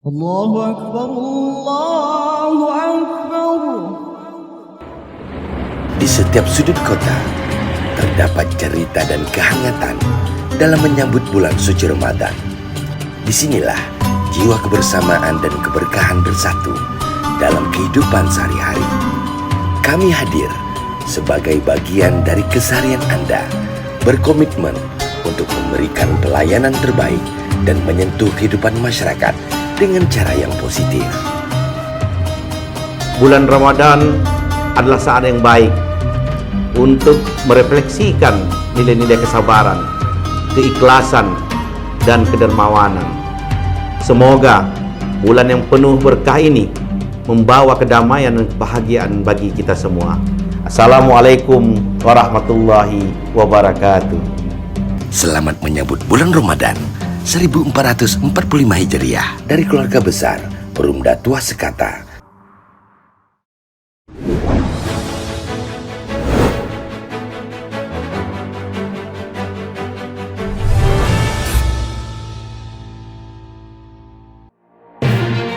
Allahu Akbar, Allahu Akbar. Di setiap sudut kota terdapat cerita dan kehangatan dalam menyambut bulan suci Ramadan. Disinilah jiwa kebersamaan dan keberkahan bersatu dalam kehidupan sehari-hari. Kami hadir sebagai bagian dari keseharian Anda, berkomitmen untuk memberikan pelayanan terbaik dan menyentuh kehidupan masyarakat dengan cara yang positif. Bulan Ramadan adalah saat yang baik untuk merefleksikan nilai-nilai kesabaran, keikhlasan, dan kedermawanan. Semoga bulan yang penuh berkah ini membawa kedamaian dan kebahagiaan bagi kita semua. Assalamualaikum warahmatullahi wabarakatuh. Selamat menyambut bulan Ramadan 1445 Hijriah dari keluarga besar Perumda Tua Sekata.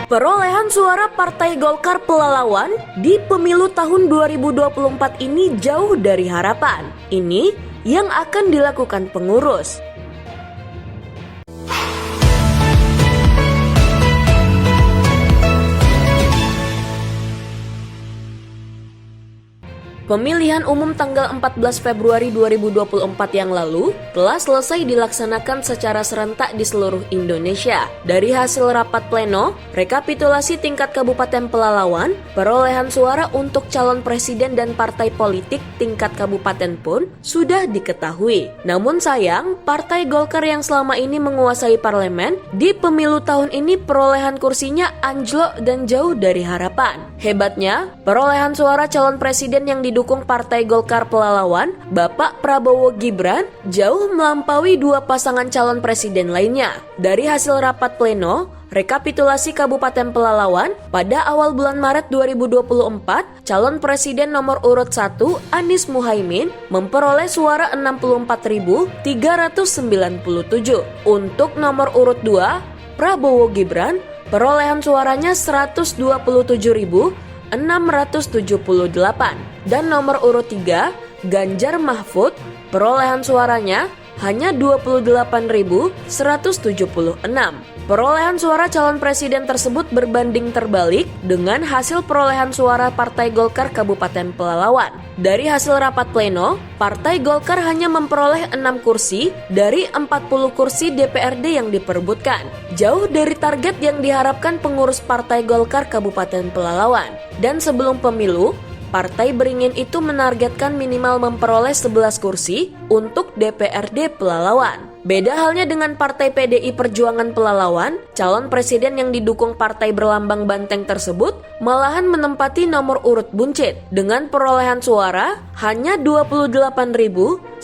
Perolehan suara Partai Golkar Pelalawan di pemilu tahun 2024 ini jauh dari harapan. Ini yang akan dilakukan pengurus. Pemilihan umum tanggal 14 Februari 2024 yang lalu telah selesai dilaksanakan secara serentak di seluruh Indonesia. Dari hasil rapat pleno, rekapitulasi tingkat Kabupaten Pelalawan, perolehan suara untuk calon presiden dan partai politik tingkat kabupaten pun sudah diketahui. Namun sayang, Partai Golkar yang selama ini menguasai parlemen, di pemilu tahun ini perolehan kursinya anjlok dan jauh dari harapan. Hebatnya, perolehan suara calon presiden yang didukung Partai Golkar Pelalawan, Bapak Prabowo Gibran, jauh melampaui dua pasangan calon presiden lainnya. Dari hasil rapat pleno, rekapitulasi Kabupaten Pelalawan, pada awal bulan Maret 2024, calon presiden nomor urut 1 Anies Muhaimin memperoleh suara 64.397. Untuk nomor urut 2 Prabowo Gibran, perolehan suaranya 127.678. Dan nomor urut 3, Ganjar Mahfud, perolehan suaranya hanya 28.176. Perolehan suara calon presiden tersebut berbanding terbalik dengan hasil perolehan suara Partai Golkar Kabupaten Pelalawan. Dari hasil rapat pleno, Partai Golkar hanya memperoleh 6 kursi dari 40 kursi DPRD yang diperebutkan. Jauh dari target yang diharapkan pengurus Partai Golkar Kabupaten Pelalawan. Dan sebelum pemilu, partai beringin itu menargetkan minimal memperoleh 11 kursi untuk DPRD Pelalawan. Beda halnya dengan Partai PDI Perjuangan Pelalawan, calon presiden yang didukung partai berlambang banteng tersebut malahan menempati nomor urut buncit dengan perolehan suara hanya 28.176.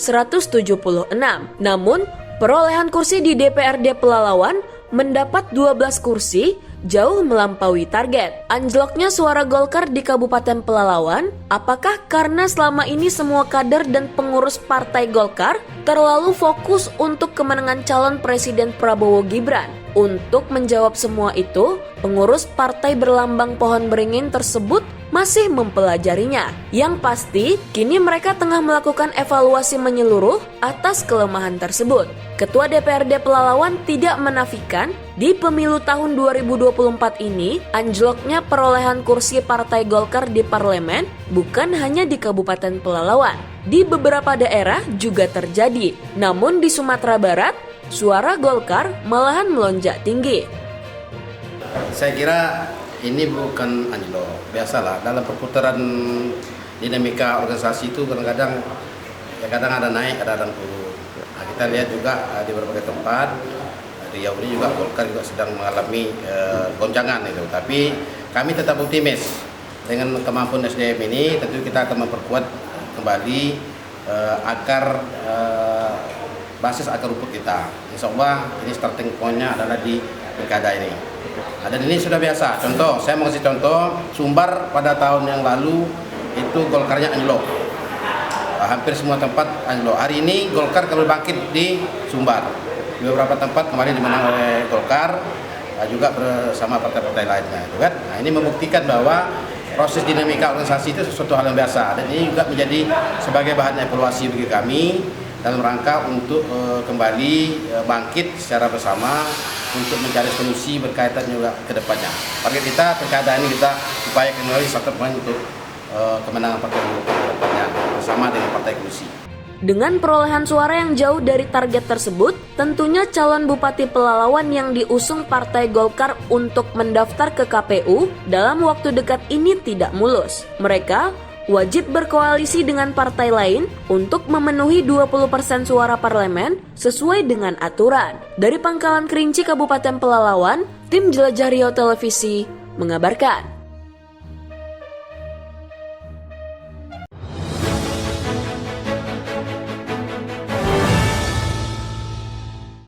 Namun, perolehan kursi di DPRD Pelalawan mendapat 12 kursi, jauh melampaui target. Anjloknya suara Golkar di Kabupaten Pelalawan, apakah karena selama ini semua kader dan pengurus Partai Golkar terlalu fokus untuk kemenangan calon presiden Prabowo Gibran? Untuk menjawab semua itu, pengurus partai berlambang pohon beringin tersebut masih mempelajarinya. Yang pasti, kini mereka tengah melakukan evaluasi menyeluruh atas kelemahan tersebut. Ketua DPRD Pelalawan tidak menafikan di pemilu tahun 2024 ini, anjloknya perolehan kursi Partai Golkar di parlemen bukan hanya di Kabupaten Pelalawan. Di beberapa daerah juga terjadi. Namun di Sumatera Barat, suara Golkar malahan melonjak tinggi. Saya kira ini bukan anjlok, biasalah dalam perputaran dinamika organisasi itu kadang-kadang ada naik, ada turun. Nah, kita lihat juga di berbagai tempat, di Riau ini juga Golkar juga sedang mengalami goncangan itu. Tapi kami tetap optimis dengan kemampuan SDM ini, tentu kita akan memperkuat kembali akar basis akar rumput kita. Insya Allah ini starting point-nya adalah di pilkada ini. Dan ini sudah biasa. Contoh, saya mau kasih contoh, Sumbar pada tahun yang lalu itu Golkarnya anjlok. Hampir semua tempat anjlok. Hari ini Golkar kalau bangkit di Sumbar. Di beberapa tempat kemarin dimenang oleh Golkar. juga bersama partai-partai lainnya, gitu kan? Nah, ini membuktikan bahwa proses dinamika organisasi itu sesuatu hal yang biasa, dan ini juga menjadi sebagai bahan evaluasi bagi kami dalam rangka untuk kembali bangkit secara bersama untuk mencari solusi berkaitan juga ke depannya. Target kita pilkada ini kita upayakan kembali satu poin untuk kemenangan partai ke depannya bersama dengan partai koalisi. Dengan perolehan suara yang jauh dari target tersebut, tentunya calon Bupati Pelalawan yang diusung Partai Golkar untuk mendaftar ke KPU dalam waktu dekat ini tidak mulus. Mereka wajib berkoalisi dengan partai lain untuk memenuhi 20% suara parlemen sesuai dengan aturan. Dari Pangkalan Kerinci, Kabupaten Pelalawan, tim Jelajah Riau Televisi mengabarkan.